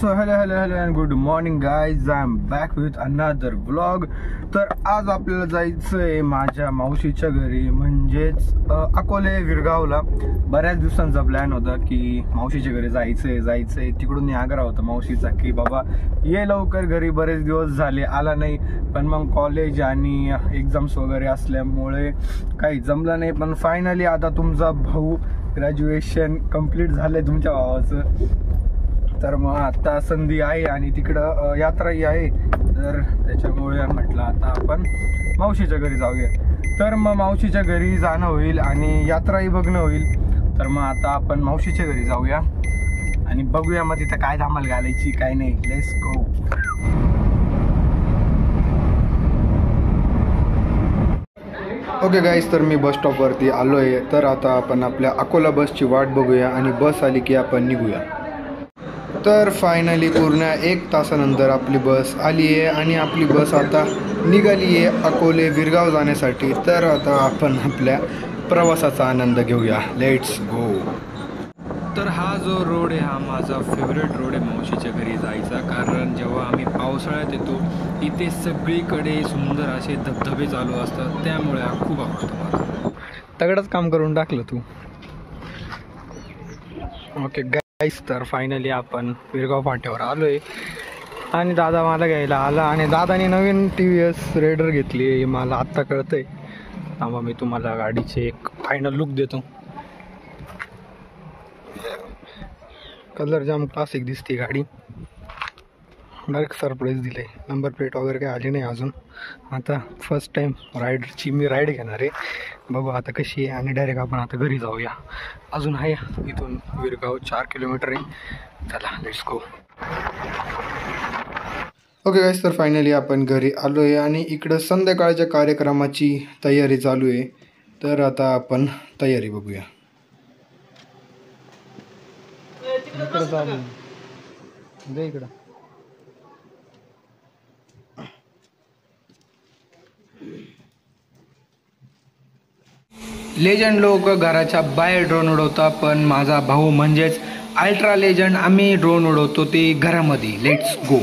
So hello and good morning guys. I am back with another vlog. तर आज आपल्याला जायचं आहे माझ्या मावशीच्या घरी, म्हणजेच अकोले विरगावला. बऱ्याच दिवसांचा प्लॅन होता की मावशीच्या घरी जायचंय. तिकडून आग्रह होता मावशीचा की बाबा ये लवकर घरी, बरेच दिवस झाले आला नाही. पण मग कॉलेज आणि एक्झाम्स वगैरे असल्यामुळे काही जमलं नाही. पण फायनली आता तुमचा भाऊ ग्रॅज्युएशन कंप्लीट झालंय तुमच्या भावाचं, तर मग आता संधी आहे आणि तिकडं यात्राही आहे. तर त्याच्यामुळे म्हटलं आता आपण मावशीच्या घरी जाऊया. तर मग मावशीच्या घरी जाणं होईल आणि यात्राही बघणं होईल. तर मग आता आपण मावशीच्या घरी जाऊया आणि बघूया मग तिथं काय धमाल घालायची काय नाही. Let's go. ओके गाईज, तर मी बस स्टॉपवरती आलो आहे. तर आता आपण आपल्या अकोला बसची वाट बघूया आणि बस आली की आपण निघूया. तर फायनली पूर्ण 1 तासानंतर आपली बस आली आहे आणि आपली बस आता निघाली आहे अकोले विरगाव जाण्यासाठी. तर आता आपण आपल्या प्रवासाचा आनंद घेऊया. Let's go. तर हा जो रोड आहे हा माझा फेवरेट रोड आहे मावशीच्या घरी जायचा. कारण जेव्हा आम्ही पावसाळ्यात येतो इथे सगळीकडे सुंदर असे धबधबे चालू असतात, त्यामुळे हा खूप आवडतो मला. तगडंच काम करून टाकलं तू. ओके गाईस, तर फायनली आपण विरगाव फाट्यावर आलो आहे आणि दादा मला घ्यायला आला आणि दादाने नवीन TVS रेडर घेतली आहे. मला आत्ता कळतं आहे. थांबा मी तुम्हाला गाडीचे एक फायनल लुक देतो. कलर जाम क्लासिक दिसते गाडी. डायरेक्ट सरप्राईज दिले. नंबर प्लेट वगैरे काही आली नाही अजून. आता फर्स्ट टाईम राईडची मी राईड घेणार आहे. बघू आता कशी आहे आणि डायरेक्ट आपण आता घरी जाऊया. अजून आहे इथून विरगाव 4 किलोमीटर आहे. चला लेट्स गो. ओके गाईस, तर फायनली आपण घरी आलो आहे आणि इकडं संध्याकाळच्या कार्यक्रमाची तयारी चालू आहे. तर आता आपण तयारी बघूया. इकडं चालू दे इकडं. लेजंड लोक घराच्या बाहेर ड्रोन उडवतात, पण माझा भाऊ म्हणजेच अल्ट्रा लेजंड आम्ही ड्रोन उडवतो ते घरामध्ये. Let's go.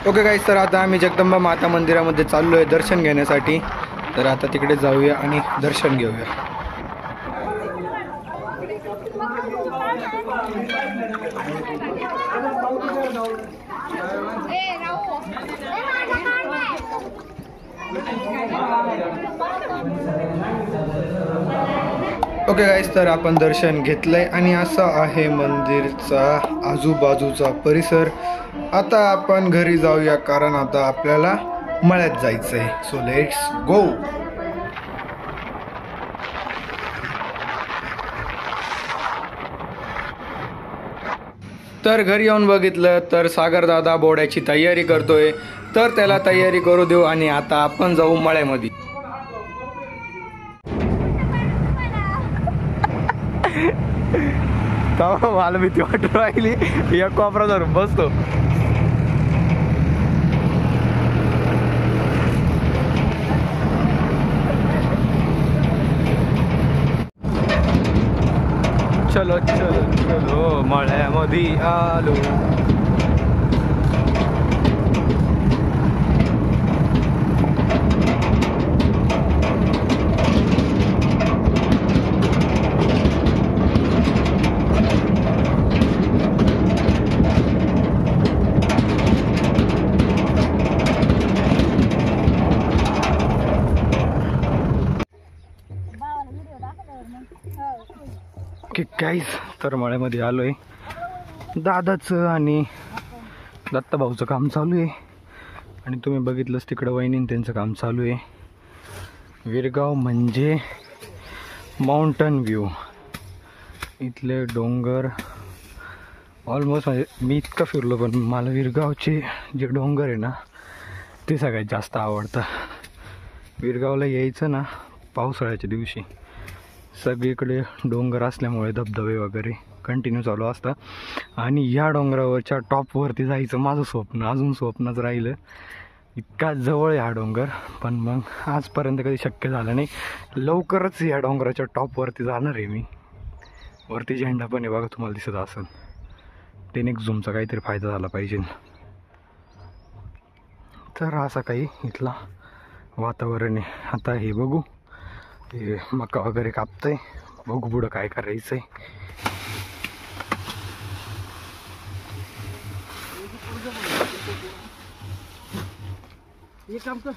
ओके गाईस, तर आता आम्ही जगदंबा माता मंदिरामध्ये चाललो आहे दर्शन घेण्यासाठी. तर आता तिकडे जाऊया आणि दर्शन घेऊया. ओके गाईस, तर आपण दर्शन घेतलंय आणि असा आहे मंदिरचा आजूबाजूचा परिसर. आता आपण घरी जाऊया कारण आता आपल्याला मळ्यात जायचंय. So let's go. तर घरी येऊन बघितलं तर सागर दादा बोड्याची तयारी करतोय. तर त्याला तयारी करू देऊ आणि आता आपण जाऊ मळ्यामध्ये. मला भीती वाटू राहिली. एक कोपरा धरून बसतो. चलो चलो चलो मळ्यामध्ये आलो. ओके गाईज, तर मळ्यामध्ये आलो आहे. दादाचं आणि दत्ता भाऊचं काम चालू आहे आणि तुम्ही बघितलंच तिकडं वहिनीन त्यांचं काम चालू आहे. विरगाव म्हणजे माउंटन व्ह्यू. इथले डोंगर ऑलमोस्ट म्हणजे मी इतकं फिरलो पण मला विरगावचे जे डोंगर आहे ना ते सगळ्यात जास्त आवडतं. विरगावला यायचं ना पावसाळ्याच्या दिवशी, सगळीकडे डोंगर असल्यामुळे धबधबे वगैरे कंटिन्यू चालू असतात आणि या डोंगरावरच्या टॉपवरती जायचं माझं स्वप्न अजून स्वप्नच राहिलं. इतका जवळ आहे हा डोंगर, पण मग आजपर्यंत कधी शक्य झालं नाही. लवकरच या डोंगराच्या टॉपवरती जाणार आहे मी. वरती झेंडा पण आहे बघा, तुम्हाला दिसत असेल. टेनिक झूमचा काहीतरी फायदा झाला पाहिजे. तर असा काही इथला वातावरण आहे. आता हे बघू, हे मका वगैरे कापतंय, बघू पुढं काय करायचं आहे. काम कर.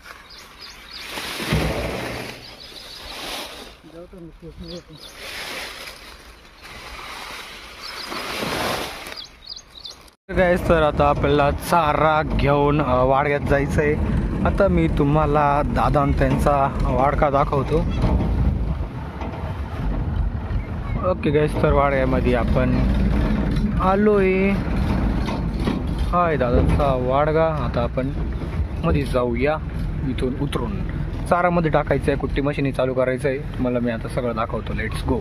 गाईस, तर आता आपल्याला चारा घेऊन वाडग्यात जायचं आहे. आता मी तुम्हाला दादा त्यांचा वाडका दाखवतो. ओके गाईस, तर वाडग्यामध्ये आपण आलोय. हाय दादांचा वाडगा. आता आपण मध्ये जाऊया. इथून उतरून चारामध्ये टाकायचं आहे, कुट्टी मशीन चालू करायचं आहे. तुम्हाला मी आता सगळं दाखवतो. Let's go.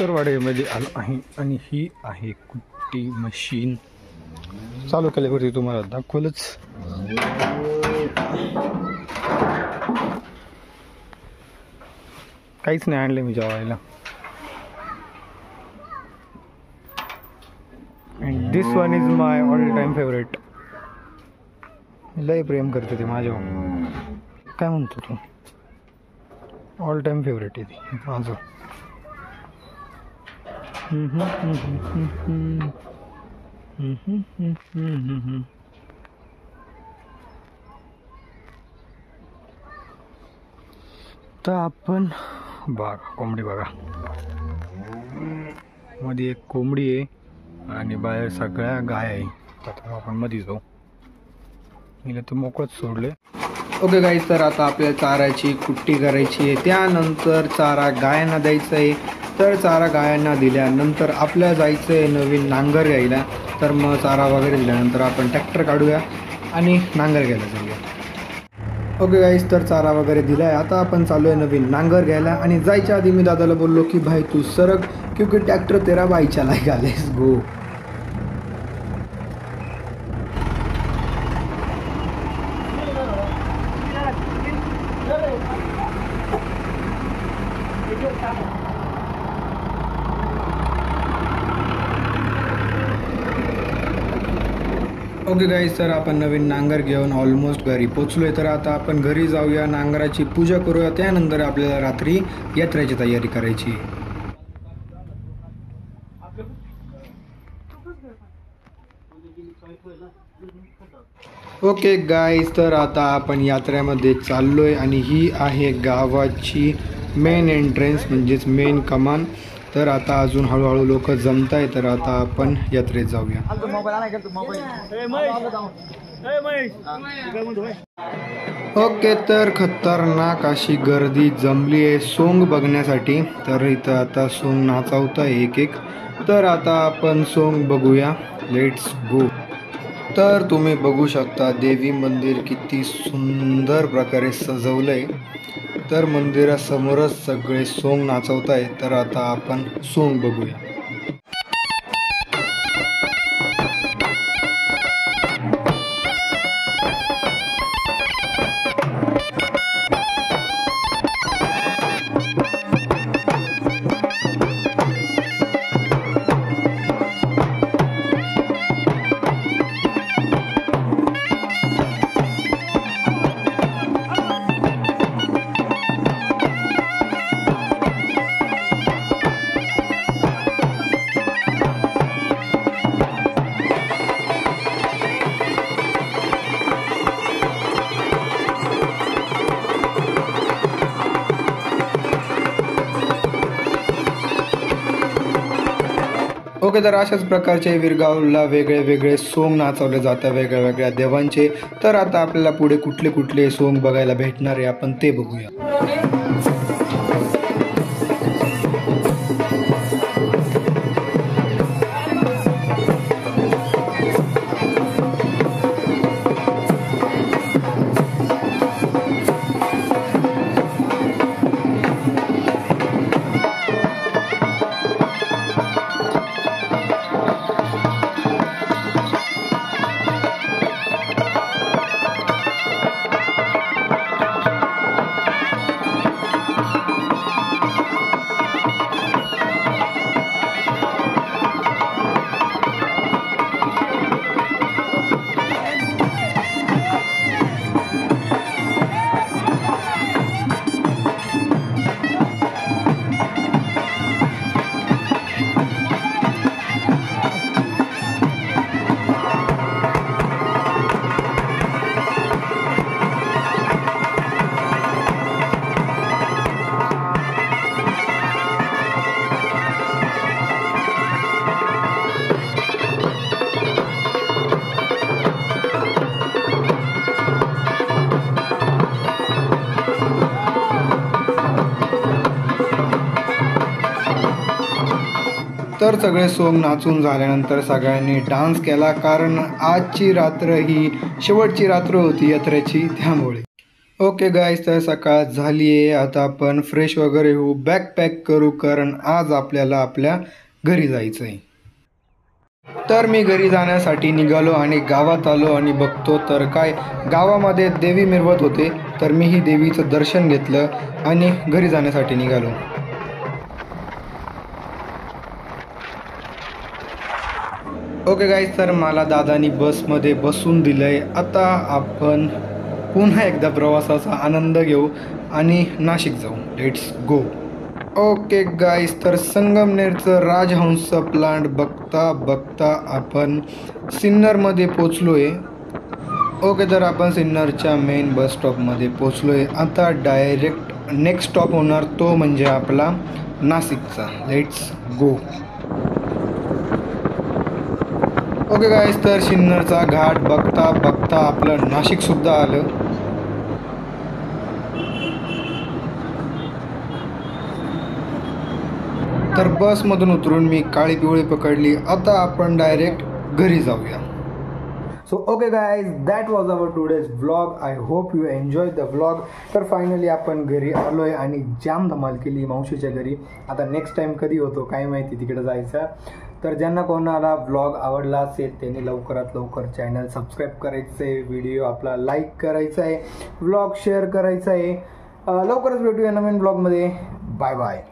तर वाडग्यामध्ये आलो आहे आणि ही आहे कुट्टी मशीन. चालू केल्यावरती तुम्हाला दाखवलंच. काहीच नाही आणलं मी जेवायला. And this one is my all time favourite. लय प्रेम करते ते माझ्यावर. काय म्हणतो तू? ऑल टाइम फेवरेट आहे ती माझं. तर आपण बघा, कोंबडी बघा. मध्ये एक कोंबडी आहे आणि बाहेर सगळ्या गाय आहे. आता आपण मध्ये जाऊ. हिला तर मोकळच सोडले. ओके गाईस, तर आता आपल्याला चाऱ्याची कुट्टी करायची आहे. त्यानंतर चारा गायांना द्यायचा आहे. तर चारा गायांना दिल्यानंतर आपल्याला जायचं आहे नवीन नांगर घ्यायला. तर मग चारा वगैरे दिल्यानंतर आपण ट्रॅक्टर काढूया आणि नांगर घ्यायला जाऊया. ओके गाईस, तर चारा वगैरे दिला आहे. आता आपण चालू आहे नवीन नांगर घ्यायला. आणि जायच्या आधी मी दादाला बोललो की भाई तू सरक, क्योंकि ट्रॅक्टर तेरा भाई चलाएगा. Let's go. ओके गाईस, तर आपण नवीन नांगर घेऊन ऑलमोस्ट घरी पोचलोय. तर आता आपण घरी जाऊया, नांगराची पूजा करूया. त्यानंतर आपल्याला रात्री यात्रेची तयारी करायची. ओके गाईस, तर आता आपण यात्रेमध्ये चाललोय आणि ही आहे गावाची मेन एंट्रन्स, म्हणजेच मेन कमान. तर आता अजून हळूहळू लोक जमत आहे. तर आता आपण यात्रेत जाऊया. ओके, तर खतरनाक अशी गर्दी जमली आहे सोंग बघण्यासाठी. तर इथं आता सोंग नाचवत आहे एक एक. तर आता आपण सोंग बघूया. Let's go. तर तुम्ही बघू शकता देवी मंदिर किती सुंदर प्रकारे सजवलंय. तर मंदिरासमोरच सगळे सोंग नाचवत आहे. तर आता आपण सोंग बघूया. ओके, तर अशाच प्रकारचे विरगावला वेगळे वेगळे सोंग नाचवले जातात वेगळ्या वेगळ्या देवांचे. तर आता आपल्याला पुढे कुठले कुठले सोंग बघायला भेटणार आहे आपण ते बघूया. तर सगळे सोंग नाचून झाल्यानंतर सगळ्यांनी डान्स केला, कारण आजची रात्र ही शेवटची रात्र होती यात्रेची, त्यामुळे. ओके गाईज, तर सकाळ झाली आहे. आता आपण फ्रेश वगैरे होऊ, बॅग पॅक करू, कारण आज आपल्याला आपल्या घरी जायचं आहे. तर मी घरी जाण्यासाठी निघालो आणि गावात आलो आणि बघतो तर काय, गावामध्ये देवी मिरवत होते. तर मीही देवीचं दर्शन घेतलं आणि घरी जाण्यासाठी निघालो. ओके गाईज, तर मला दादानी बसमध्ये बसून दिलं आहे. आता आपण पुन्हा एकदा प्रवासाचा आनंद घेऊ आणि नाशिक जाऊ. Let's go. ओके गाईज, तर संगमनेरचं राजहंस प्लांट बघता बघता आपण सिन्नरमध्ये पोचलो आहे. ओके, तर आपण सिन्नरच्या मेन बस स्टॉपमध्ये पोचलो आहे. आता डायरेक्ट नेक्स्ट स्टॉप होणार तो म्हणजे आपला नाशिकचा. Let's go. ओके गाईज, तर सिन्नरचा घाट बघता बघता आपलं नाशिकसुद्धा आलं. तर बसमधून उतरून मी काळी पिवळी पकडली. आता आपण डायरेक्ट घरी जाऊया. So okay guys, that was our today's vlog. I hope you enjoy the vlog. तर फायनली आपण घरी आलो आहे आणि जाम धमाल केली मावशीच्या घरी. आता नेक्स्ट टाईम कधी होतो काय माहिती तिकडे जायचा. तर ज्यांना कोणाला व्लॉग आवडला असेल त्यांनी लवकरात लवकर चॅनल सबस्क्राईब करायचं आहे, व्हिडिओ आपला लाईक करायचा आहे, व्लॉग शेअर करायचा आहे. लवकरच भेटूया नवीन व्लॉगमध्ये. Bye bye.